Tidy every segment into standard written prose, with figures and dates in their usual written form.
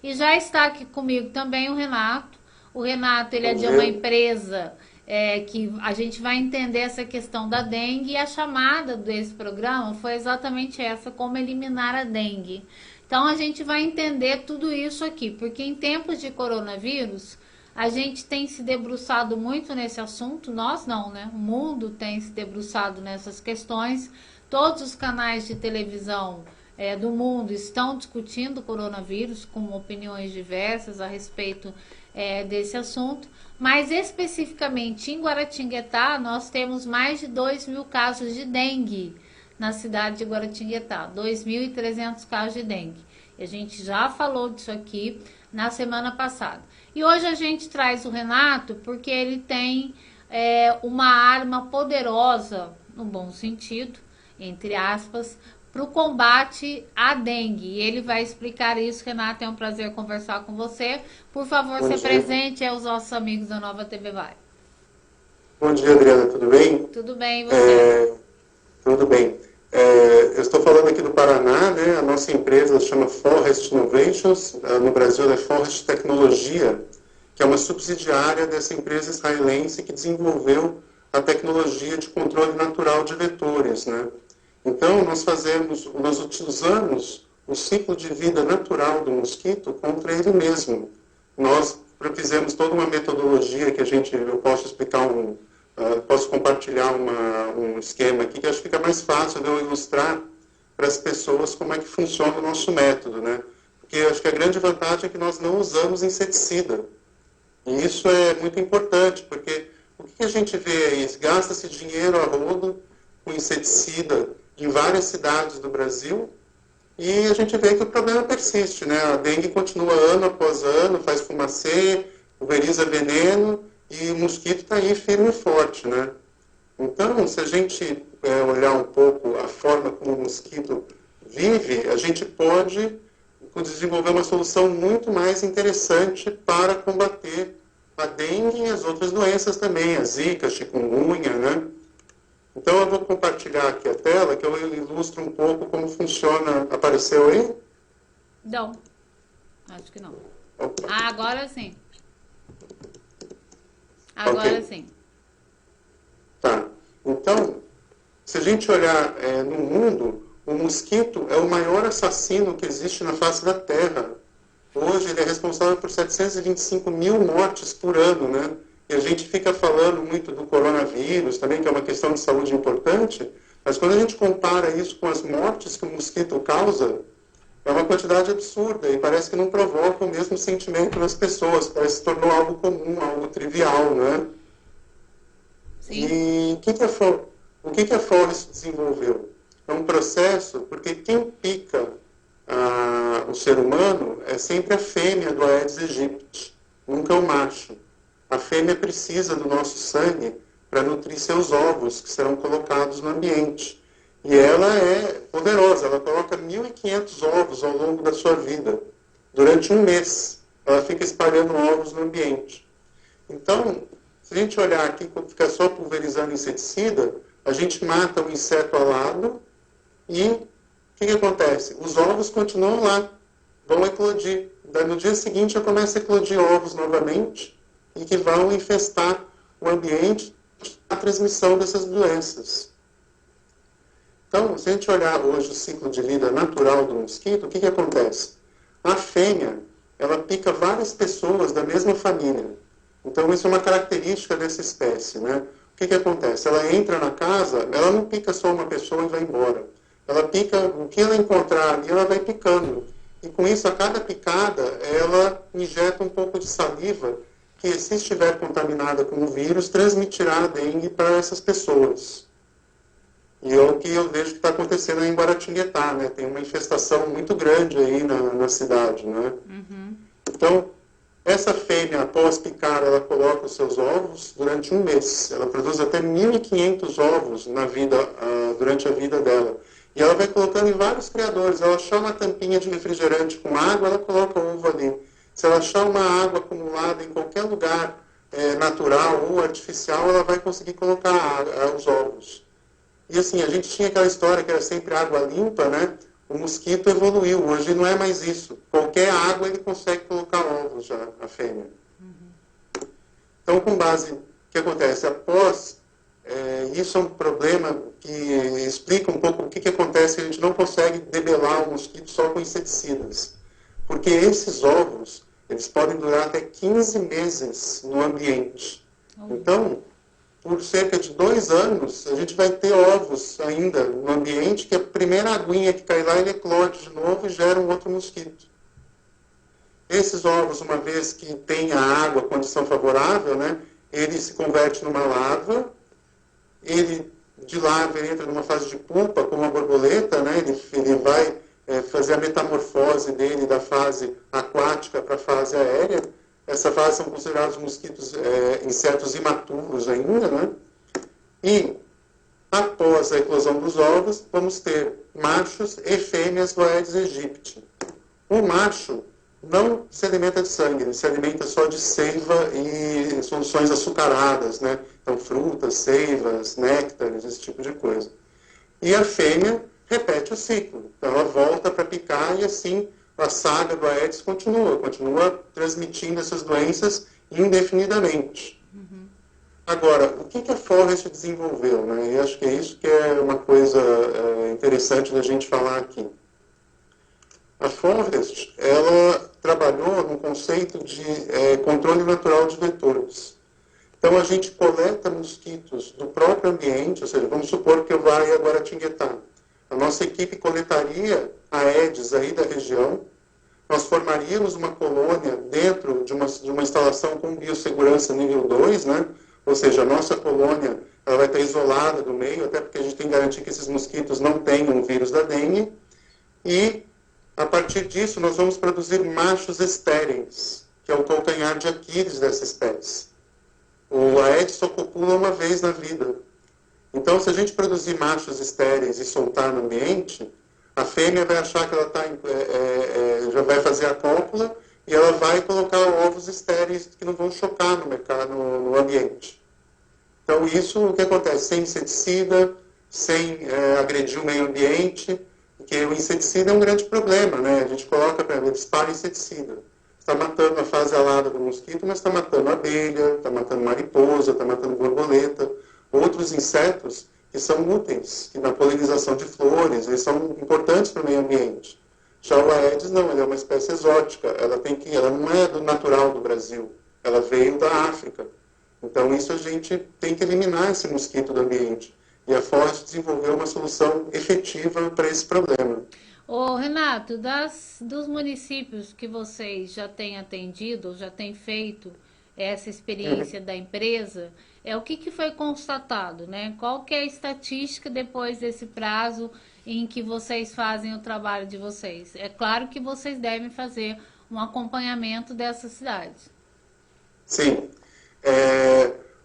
E já está aqui comigo também o Renato. O Renato, ele é Bom de uma dia. empresa que a gente vai entender essa questão da dengue, e a chamada desse programa foi exatamente essa, como eliminar a dengue. Então a gente vai entender tudo isso aqui, porque em tempos de coronavírus, a gente tem se debruçado muito nesse assunto, nós não, né? O mundo tem se debruçado nessas questões. Todos os canais de televisão do mundo estão discutindo o coronavírus com opiniões diversas a respeito desse assunto. Mas especificamente em Guaratinguetá, nós temos mais de 2.000 casos de dengue na cidade de Guaratinguetá, 2.300 casos de dengue. E a gente já falou disso aqui na semana passada. E hoje a gente traz o Renato porque ele tem uma arma poderosa, no bom sentido, entre aspas, para o combate à dengue. E ele vai explicar isso. Renato, é um prazer conversar com você. Por favor, Bom se dia. presente aos nossos amigos da Nova TV Vai. Bom dia, Adriana, tudo bem? Tudo bem, e você? É, tudo bem. Eu estou falando aqui do Paraná, né? A nossa empresa chama Forest Innovations, no Brasil é Forest Tecnologia, que é uma subsidiária dessa empresa israelense que desenvolveu a tecnologia de controle natural de vetores, né? Então, nós utilizamos o ciclo de vida natural do mosquito contra ele mesmo. Nós fizemos toda uma metodologia que eu posso explicar posso compartilhar um esquema aqui que acho que fica mais fácil de eu ilustrar para as pessoas como é que funciona o nosso método, né? Porque acho que a grande vantagem é que nós não usamos inseticida. E isso é muito importante, porque o que a gente vê aí? Gasta-se dinheiro a rodo com inseticida em várias cidades do Brasil, e a gente vê que o problema persiste, né? A dengue continua ano após ano, faz fumacê, pulveriza veneno, e o mosquito está aí firme e forte, né? Então, se a gente olhar um pouco a forma como o mosquito vive, a gente pode desenvolver uma solução muito mais interessante para combater a dengue e as outras doenças também, a zika, a chikungunya, né? Então, eu vou compartilhar aqui a tela, que eu ilustro um pouco como funciona. Apareceu aí? Não, acho que não. Opa, Ah, agora sim. ok. Agora sim. Tá. Então, se a gente olhar no mundo, o mosquito é o maior assassino que existe na face da Terra. Hoje ele é responsável por 725 mil mortes por ano, né? E a gente fica falando muito do coronavírus também, que é uma questão de saúde importante, mas quando a gente compara isso com as mortes que o mosquito causa, é uma quantidade absurda e parece que não provoca o mesmo sentimento nas pessoas, parece que se tornou algo comum, algo trivial, né? Sim. E o que a Forrest desenvolveu? É um processo, porque quem pica o ser humano é sempre a fêmea do Aedes aegypti, nunca o macho. A fêmea precisa do nosso sangue para nutrir seus ovos, que serão colocados no ambiente. E ela é poderosa, ela coloca 1.500 ovos ao longo da sua vida. Durante um mês, ela fica espalhando ovos no ambiente. Então, se a gente olhar aqui, ficar só pulverizando inseticida, a gente mata o inseto alado e o que acontece? Os ovos continuam lá, vão eclodir. Daí, no dia seguinte, já começa a eclodir ovos novamente e que vão infestar o ambiente, a transmissão dessas doenças. Então, se a gente olhar hoje o ciclo de vida natural do mosquito, o que acontece? A fêmea, ela pica várias pessoas da mesma família. Então, isso é uma característica dessa espécie, né? O que acontece? Ela entra na casa, ela não pica só uma pessoa e vai embora. Ela pica, o que ela encontrar ali, ela vai picando. E com isso, a cada picada, ela injeta um pouco de saliva, que se estiver contaminada com o vírus, transmitirá a dengue para essas pessoas. E é o que eu vejo que está acontecendo em Guaratinguetá, né? Tem uma infestação muito grande aí na cidade, né? Uhum. Então, essa fêmea, após picar, ela coloca os seus ovos durante um mês. Ela produz até 1.500 ovos durante a vida dela. E ela vai colocando em vários criadores. Ela achar uma tampinha de refrigerante com água, ela coloca o ovo ali. Se ela achar uma água acumulada em qualquer lugar natural ou artificial, ela vai conseguir colocar os ovos. E assim, a gente tinha aquela história que era sempre água limpa, né? o mosquito evoluiu. Hoje não é mais isso. Qualquer água ele consegue colocar ovos já, a fêmea. Então, com base, o que acontece? Após, isso é um problema que explica um pouco o que acontece, a gente não consegue debelar o mosquito só com inseticidas. Porque esses ovos, eles podem durar até 15 meses no ambiente. Então, por cerca de 2 anos, a gente vai ter ovos ainda no ambiente, que a primeira aguinha que cai lá, ele eclode de novo e gera um outro mosquito. Esses ovos, uma vez que tem a água, condição favorável, né, ele se converte numa larva, ele de larva entra numa fase de pupa, como a borboleta, né, ele vai fazer a metamorfose dele da fase aquática para a fase aérea. Essa fase são considerados mosquitos, insetos imaturos ainda, né? E, após a eclosão dos ovos, vamos ter machos e fêmeas do Aedes aegypti. O macho não se alimenta de sangue, ele se alimenta só de seiva e soluções açucaradas, né? Então, frutas, seivas, néctares, esse tipo de coisa. E a fêmea repete o ciclo. Então, ela volta para picar e assim a saga do Aedes continua transmitindo essas doenças indefinidamente. Agora, o que a Forrest desenvolveu, né? E acho que é isso que é uma coisa interessante da gente falar aqui. A Forrest, ela trabalhou no conceito de controle natural de vetores. Então, a gente coleta mosquitos do próprio ambiente, ou seja, vamos supor que eu vá a Guaratinguetá. A nossa equipe coletaria Aedes aí da região, nós formaríamos uma colônia dentro de uma instalação com biossegurança nível 2, né? Ou seja, a nossa colônia ela vai estar isolada do meio, até porque a gente tem que garantir que esses mosquitos não tenham o vírus da dengue. E, a partir disso, nós vamos produzir machos estéreis, que é o calcanhar de Aquiles dessa espécie. O Aedes só copula uma vez na vida. Então, se a gente produzir machos estéreis e soltar no ambiente, a fêmea vai achar que ela já vai fazer a cópula e ela vai colocar ovos estéreis que não vão chocar no mercado, no ambiente. Então, isso o que acontece? Sem inseticida, sem agredir o meio ambiente, porque o inseticida é um grande problema, né? A gente coloca, para dispara inseticida. Está matando a fase alada do mosquito, mas está matando abelha, está matando mariposa, está matando borboleta, outros insetos que são úteis, que na polinização de flores, eles são importantes para o meio ambiente. Já o Aedes não, ele é uma espécie exótica, ela não é do natural do Brasil, ela veio da África. Então isso a gente tem que eliminar esse mosquito do ambiente. E a Forrest desenvolveu uma solução efetiva para esse problema. Ô Renato, dos municípios que vocês já têm atendido, já têm feito essa experiência da empresa, o que foi constatado, né? Qual que é a estatística depois desse prazo em que vocês fazem o trabalho de vocês? É claro que vocês devem fazer um acompanhamento dessas cidades. Sim.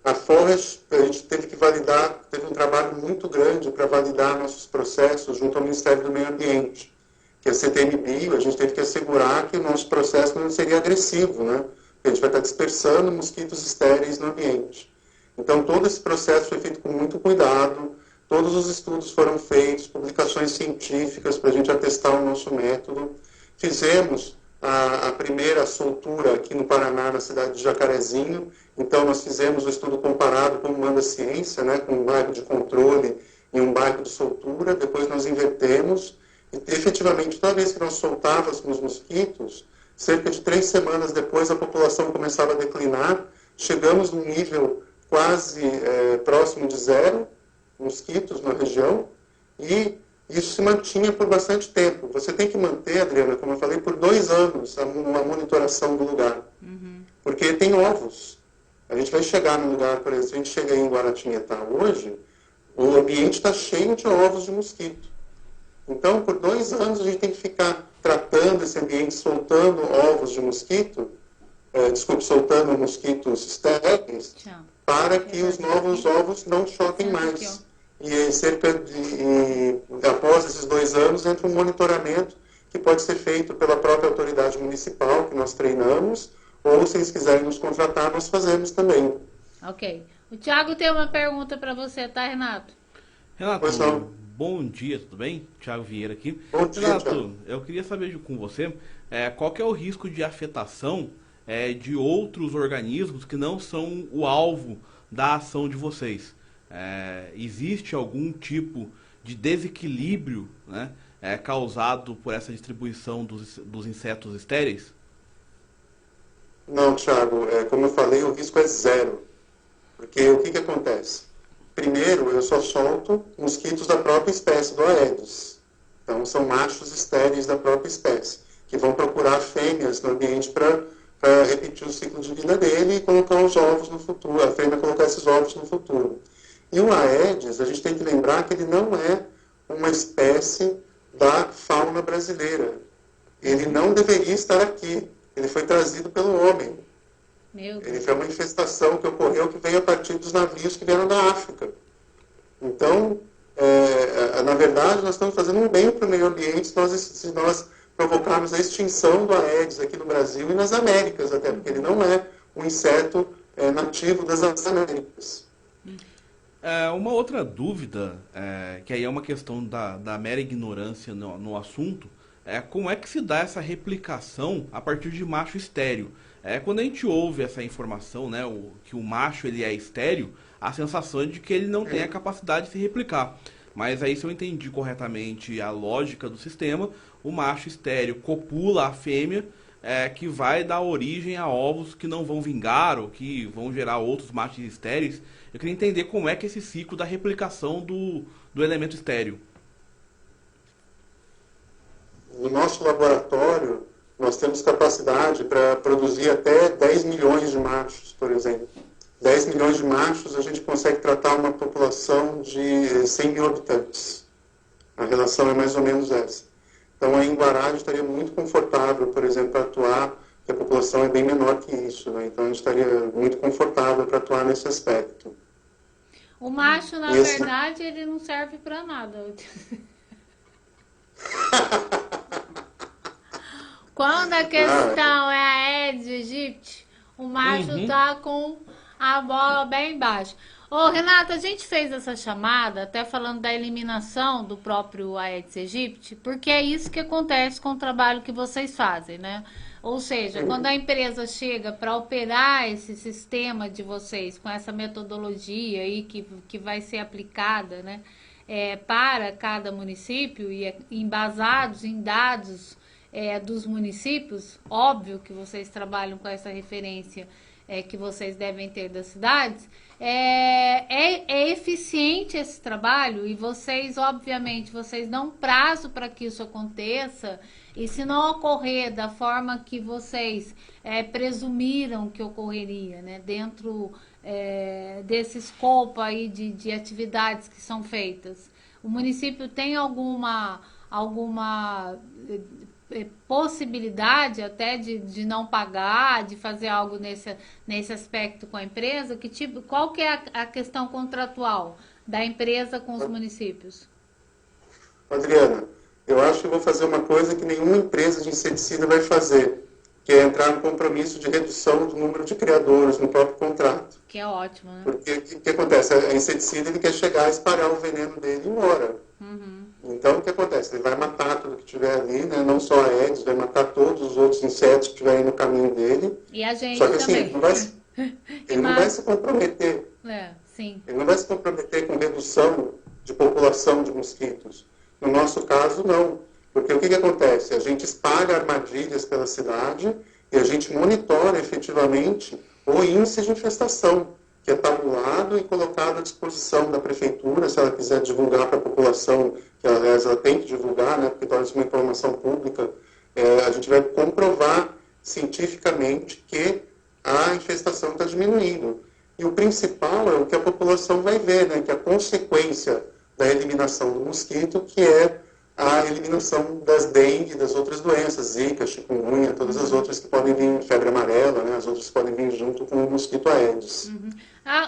A Forrest, a gente teve que validar, teve um trabalho muito grande para validar nossos processos junto ao Ministério do Meio Ambiente, que é a CTMBio, a gente teve que assegurar que o nosso processo não seria agressivo, né? A gente vai estar dispersando mosquitos estéreis no ambiente. Então, todo esse processo foi feito com muito cuidado, todos os estudos foram feitos, publicações científicas para a gente atestar o nosso método. Fizemos a primeira soltura aqui no Paraná, na cidade de Jacarezinho. Então, nós fizemos o estudo comparado como manda a ciência, né, com um bairro de controle e um bairro de soltura. Depois nós invertemos e, efetivamente, toda vez que nós soltávamos os mosquitos, cerca de 3 semanas depois a população começava a declinar. Chegamos num nível quase próximo de 0 mosquitos na região e isso se mantinha por bastante tempo. Você tem que manter, Adriana, como eu falei, por 2 anos uma monitoração do lugar. Porque tem ovos. A gente vai chegar no lugar, por exemplo, se a gente chega em Guaratinguetá hoje, o ambiente está cheio de ovos de mosquito. Então, por 2 anos, a gente tem que ficar tratando esse ambiente, soltando ovos de mosquito, soltando mosquitos estéreis, para que os novos ovos não choquem mais. E após esses 2 anos, entra um monitoramento que pode ser feito pela própria autoridade municipal, que nós treinamos, ou se eles quiserem nos contratar, nós fazemos também. Ok. O Thiago tem uma pergunta para você, tá, Renato? Renato, Pois não. bom dia, tudo bem? Thiago Vieira aqui. Bom dia, Renato, Thiago. eu queria saber com você qual que é o risco de afetação de outros organismos que não são o alvo da ação de vocês. Existe algum tipo de desequilíbrio, né, causado por essa distribuição dos insetos estéreis? Não, Thiago, como eu falei, o risco é zero. Porque o que acontece? Primeiro, eu só solto mosquitos da própria espécie, do Aedes. Então, são machos estéreis da própria espécie, que vão procurar fêmeas no ambiente para repetir o ciclo de vida dele e colocar os ovos no futuro, a fêmea colocar esses ovos no futuro. E o Aedes, a gente tem que lembrar que ele não é uma espécie da fauna brasileira. Ele não deveria estar aqui. Ele foi trazido pelo homem. Ele foi uma infestação que ocorreu que veio a partir dos navios que vieram da África. Então, na verdade, nós estamos fazendo um bem para o meio ambiente se nós provocarmos a extinção do Aedes aqui no Brasil e nas Américas, até porque ele não é um inseto nativo das Américas. Uma outra dúvida, que aí é uma questão da mera ignorância no assunto, como é que se dá essa replicação a partir de macho estéreo? Quando a gente ouve essa informação, né, que o macho ele é estéreo, a sensação é de que ele não tem a capacidade de se replicar. Mas aí, se eu entendi corretamente a lógica do sistema, o macho estéreo copula a fêmea, que vai dar origem a ovos que não vão vingar ou que vão gerar outros machos estéreis. Eu queria entender como é que é esse ciclo da replicação do elemento estéreo. No nosso laboratório, nós temos capacidade para produzir até 10 milhões de machos, por exemplo. 10 milhões de machos, a gente consegue tratar uma população de 100 mil habitantes. A relação é mais ou menos essa. Então, aí em Guará, a gente estaria muito confortável, por exemplo, para atuar, porque a população é bem menor que isso, né? Então, a gente estaria muito confortável para atuar nesse aspecto. O macho, na verdade, ele não serve para nada. Quando a questão é a Aedes aegypti, o macho tá com a bola bem baixa. Ô, Renato, a gente fez essa chamada, até falando da eliminação do próprio Aedes aegypti, porque é isso que acontece com o trabalho que vocês fazem, né? Ou seja, quando a empresa chega para operar esse sistema de vocês, com essa metodologia aí que vai ser aplicada, né, para cada município e embasados em dados dos municípios, óbvio que vocês trabalham com essa referência que vocês devem ter das cidades, é eficiente esse trabalho e vocês, obviamente, vocês dão prazo para que isso aconteça e se não ocorrer da forma que vocês presumiram que ocorreria, né, dentro desse escopo aí de atividades que são feitas, o município tem alguma possibilidade até de não pagar, de fazer algo nesse aspecto com a empresa? Qual que é a questão contratual da empresa com os municípios? Adriana, eu acho que eu vou fazer uma coisa que nenhuma empresa de inseticida vai fazer, que é entrar no compromisso de redução do número de criadores no próprio contrato. Que é ótimo, né? Porque o que acontece? A inseticida ele quer chegar e espalhar o veneno dele e ir embora. Então, o que acontece? Ele vai matar tudo que tiver ali, né? Não só a Aedes, vai matar todos os outros insetos que estiverem no caminho dele. E a gente só que assim, também. Ele não vai se comprometer. Sim. Ele não vai se comprometer com redução de população de mosquitos. No nosso caso, não. Porque o que acontece? A gente espalha armadilhas pela cidade e a gente monitora efetivamente o índice de infestação, que é tabulado e colocado à disposição da prefeitura, se ela quiser divulgar para a população, que aliás ela tem que divulgar, né, porque torna-se uma informação pública, a gente vai comprovar cientificamente que a infestação está diminuindo. E o principal é o que a população vai ver, né, que é a consequência da eliminação do mosquito, que é a eliminação das dengue, das outras doenças, zika, chikungunya, todas as outras que podem vir, febre amarela, né, as outras que podem vir junto com o mosquito Aedes.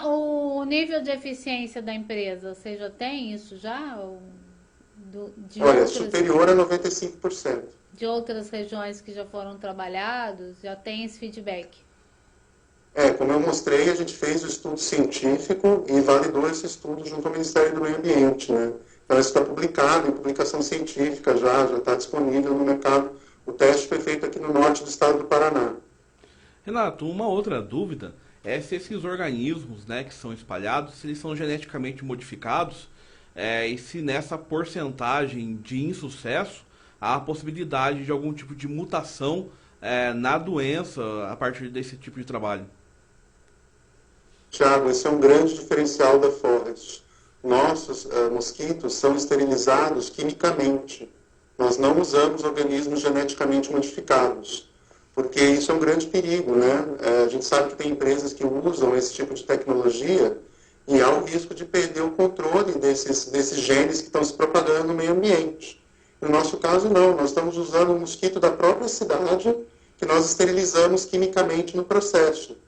O nível de eficiência da empresa, você já tem isso já? Olha, superior a 95%. De outras regiões que já foram trabalhados, já tem esse feedback? Como eu mostrei, a gente fez o estudo científico e validou esse estudo junto ao Ministério do Meio Ambiente, né? Então, isso está publicado em publicação científica já está disponível no mercado. O teste foi feito aqui no norte do estado do Paraná. Renato, uma outra dúvida é se esses organismos, né, que são espalhados, se eles são geneticamente modificados, e se nessa porcentagem de insucesso há a possibilidade de algum tipo de mutação na doença a partir desse tipo de trabalho. Tiago, esse é um grande diferencial da Forest. Nossos mosquitos são esterilizados quimicamente. Nós não usamos organismos geneticamente modificados, porque isso é um grande perigo, né? A gente sabe que tem empresas que usam esse tipo de tecnologia e há o risco de perder o controle desses genes que estão se propagando no meio ambiente. No nosso caso, não. Nós estamos usando um mosquito da própria cidade que nós esterilizamos quimicamente no processo.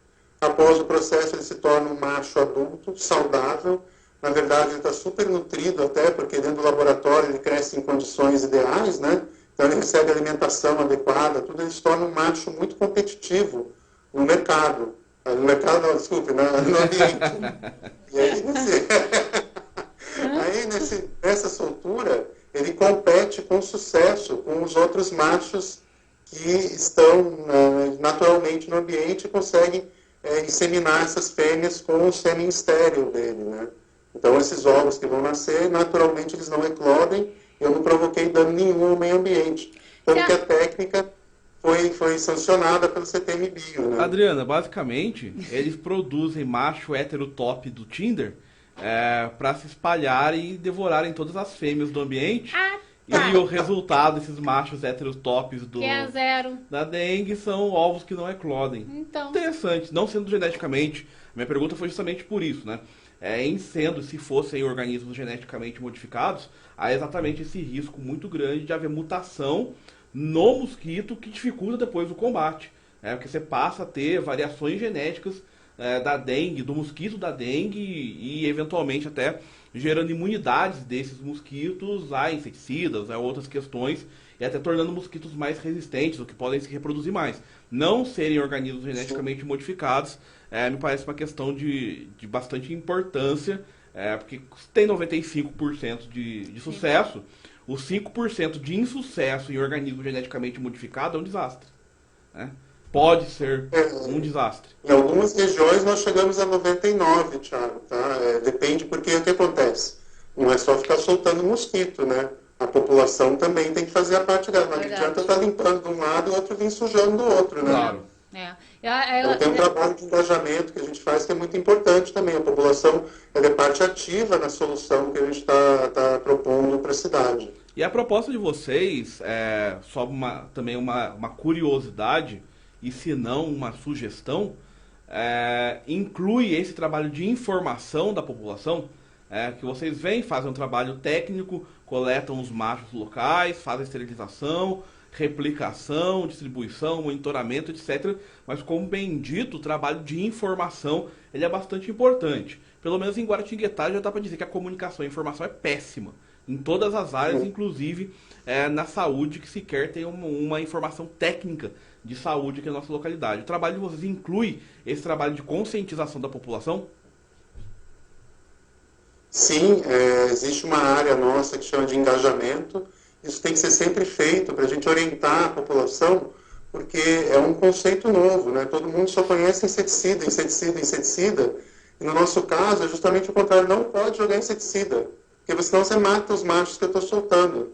Após o processo, ele se torna um macho adulto, saudável. Na verdade, ele está super nutrido até, porque dentro do laboratório ele cresce em condições ideais, né? Então ele recebe alimentação adequada, tudo, ele se torna um macho muito competitivo no mercado. No mercado, não, desculpe, no ambiente. E aí, nessa soltura, ele compete com sucesso com os outros machos que estão naturalmente no ambiente e conseguem inseminar essas fêmeas com o sêmen estéril dele, né? Então, esses ovos que vão nascer, naturalmente, eles não eclodem. Eu não provoquei dano nenhum ao meio ambiente. Tanto que a técnica foi sancionada pelo CTM-Bio, né? Adriana, basicamente, eles produzem macho hétero top do Tinder para se espalharem e devorarem todas as fêmeas do ambiente. E o resultado desses machos héteros tops da dengue são ovos que não eclodem. Então. Interessante, não sendo geneticamente. Minha pergunta foi justamente por isso, né? Se fossem organismos geneticamente modificados, há exatamente esse risco muito grande de haver mutação no mosquito que dificulta depois o combate. Porque você passa a ter variações genéticas da dengue, do mosquito da dengue e eventualmente até gerando imunidades desses mosquitos a inseticidas, a outras questões, e até tornando mosquitos mais resistentes, ou que podem se reproduzir mais. Não serem organismos geneticamente modificados me parece uma questão de bastante importância, porque tem 95% de sucesso, os 5% de insucesso em organismo geneticamente modificado é um desastre. Né? Pode ser um desastre. Em algumas regiões nós chegamos a 99, Thiago, tá? Depende, porque o que acontece? Não é só ficar soltando mosquito, né? A população também tem que fazer a parte dela. Não adianta estar limpando de um lado e o outro vir sujando do outro, né? Claro. Então tem um trabalho de engajamento que a gente faz que é muito importante também. A população é parte ativa na solução que a gente está propondo para a cidade. E a proposta de vocês, só também uma curiosidade, e se não uma sugestão, inclui esse trabalho de informação da população, que vocês vêm, fazem um trabalho técnico, coletam os machos locais, fazem esterilização, replicação, distribuição, monitoramento, etc. Mas, como bem dito, o trabalho de informação ele é bastante importante. Pelo menos em Guaratinguetá já dá para dizer que a comunicação e a informação é péssima. Em todas as áreas, inclusive na saúde, que sequer tem uma informação técnica de saúde aqui na nossa localidade. O trabalho de vocês inclui esse trabalho de conscientização da população? Sim, existe uma área nossa que chama de engajamento. Isso tem que ser sempre feito para a gente orientar a população, porque é um conceito novo, né? Todo mundo só conhece inseticida, inseticida, inseticida. E no nosso caso é justamente o contrário, não pode jogar inseticida, porque senão você mata os machos que eu estou soltando.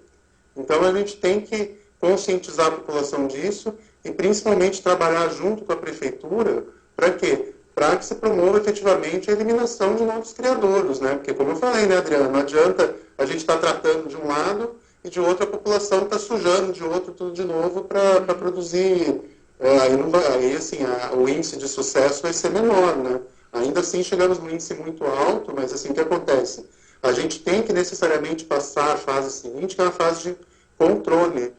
Então a gente tem que conscientizar a população disso e principalmente trabalhar junto com a prefeitura para quê? Para que se promova efetivamente a eliminação de novos criadouros, né? Porque como eu falei, né, Adriana, não adianta a gente estar tratando de um lado e de outro a população está sujando de outro tudo de novo para produzir. Aí assim, o índice de sucesso vai ser menor, né? Ainda assim chegamos num índice muito alto, mas assim, o que acontece? A gente tem que necessariamente passar a fase seguinte, que é a fase de controle.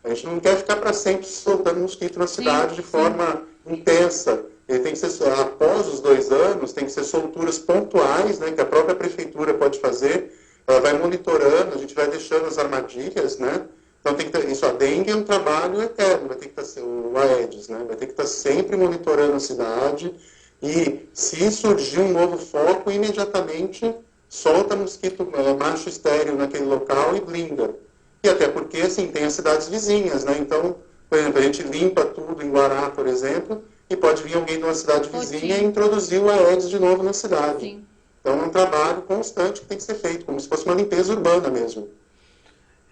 A gente não quer ficar para sempre soltando mosquito na cidade de forma intensa. Ele tem que ser, após os 2 anos, tem que ser solturas pontuais, né, que a própria prefeitura pode fazer. Ela vai monitorando, a gente vai deixando as armadilhas, né? Então tem que ter, isso, a dengue é um trabalho eterno, vai ter que estar, o Aedes, né? Vai ter que estar sempre monitorando a cidade e se surgir um novo foco, imediatamente solta mosquito macho estéreo naquele local e blinda. E até porque, assim, tem as cidades vizinhas, né? Então, por exemplo, a gente limpa tudo em Guará, por exemplo, e pode vir alguém de uma cidade vizinha e introduzir o Aedes de novo na cidade. Sim. Então, é um trabalho constante que tem que ser feito, como se fosse uma limpeza urbana mesmo.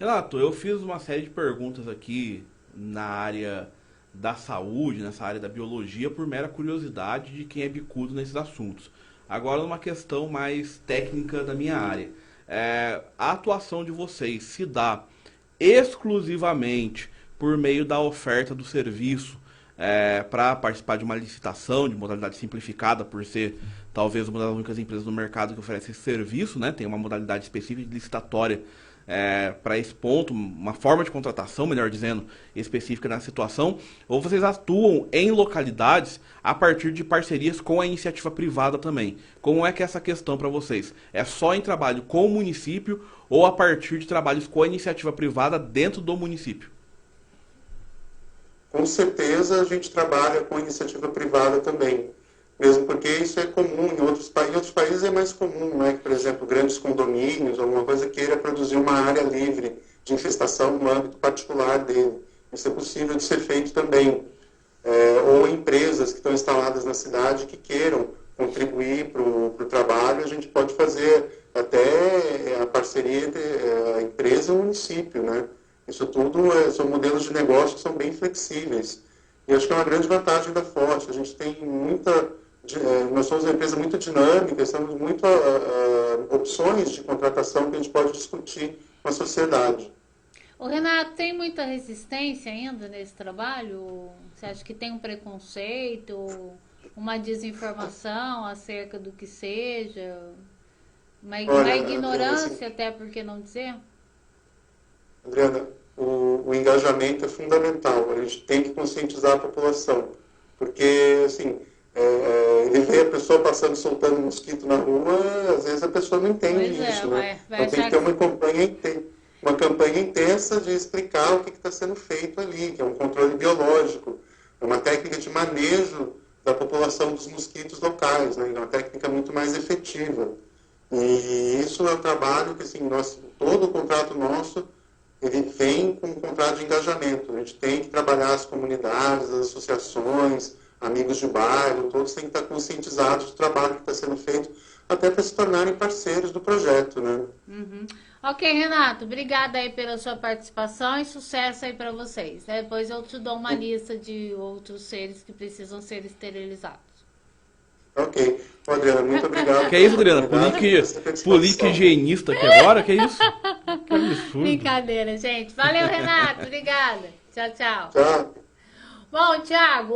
Renato, eu fiz uma série de perguntas aqui na área da saúde, nessa área da biologia, por mera curiosidade de quem é bicudo nesses assuntos. Agora, numa questão mais técnica da minha área. A atuação de vocês se dá exclusivamente por meio da oferta do serviço para participar de uma licitação de modalidade simplificada, por ser talvez uma das únicas empresas no mercado que oferece esse serviço, né? Tem uma modalidade específica de licitatória para esse ponto, uma forma de contratação, melhor dizendo, específica na situação, ou vocês atuam em localidades a partir de parcerias com a iniciativa privada também? Como é que é essa questão para vocês? É só em trabalho com o município ou a partir de trabalhos com a iniciativa privada dentro do município? Com certeza a gente trabalha com iniciativa privada também, mesmo porque isso é comum em outros países é mais comum, né? Que, por exemplo, grandes condomínios, alguma coisa queira produzir uma área livre de infestação no âmbito particular dele. Isso é possível de ser feito também. Ou empresas que estão instaladas na cidade que queiram contribuir para o trabalho, a gente pode fazer até a parceria entre a empresa e o município, né? Isso tudo são modelos de negócio que são bem flexíveis. E acho que é uma grande vantagem da Forte. A gente tem nós somos uma empresa muito dinâmica, temos muitas opções de contratação que a gente pode discutir com a sociedade. O Renato, tem muita resistência ainda nesse trabalho? Você acha que tem um preconceito, uma desinformação acerca do que seja? Uma ignorância, até por que não dizer? Adriana, o engajamento é fundamental. A gente tem que conscientizar a população. Porque, assim, ele vê a pessoa passando, soltando mosquito na rua, às vezes a pessoa não entende isso, né? Então tem que ter uma campanha intensa de explicar o que está sendo feito ali, que é um controle biológico, é uma técnica de manejo da população dos mosquitos locais, né? É uma técnica muito mais efetiva. E isso é um trabalho que, assim, todo o contrato nosso, ele vem com um contrato de engajamento. A gente tem que trabalhar as comunidades, as associações, amigos de bairro, todos têm que estar conscientizados do trabalho que está sendo feito, até para se tornarem parceiros do projeto, né? Uhum. Ok, Renato, obrigada aí pela sua participação e sucesso aí para vocês. Depois eu te dou uma lista de outros seres que precisam ser esterilizados. Ok. Adriana, muito obrigado. Que é isso, Adriana? Política higienista aqui agora? Que é isso? Que absurdo. Brincadeira, gente. Valeu, Renato. Obrigada. Tchau, tchau. Tchau. Bom, Thiago.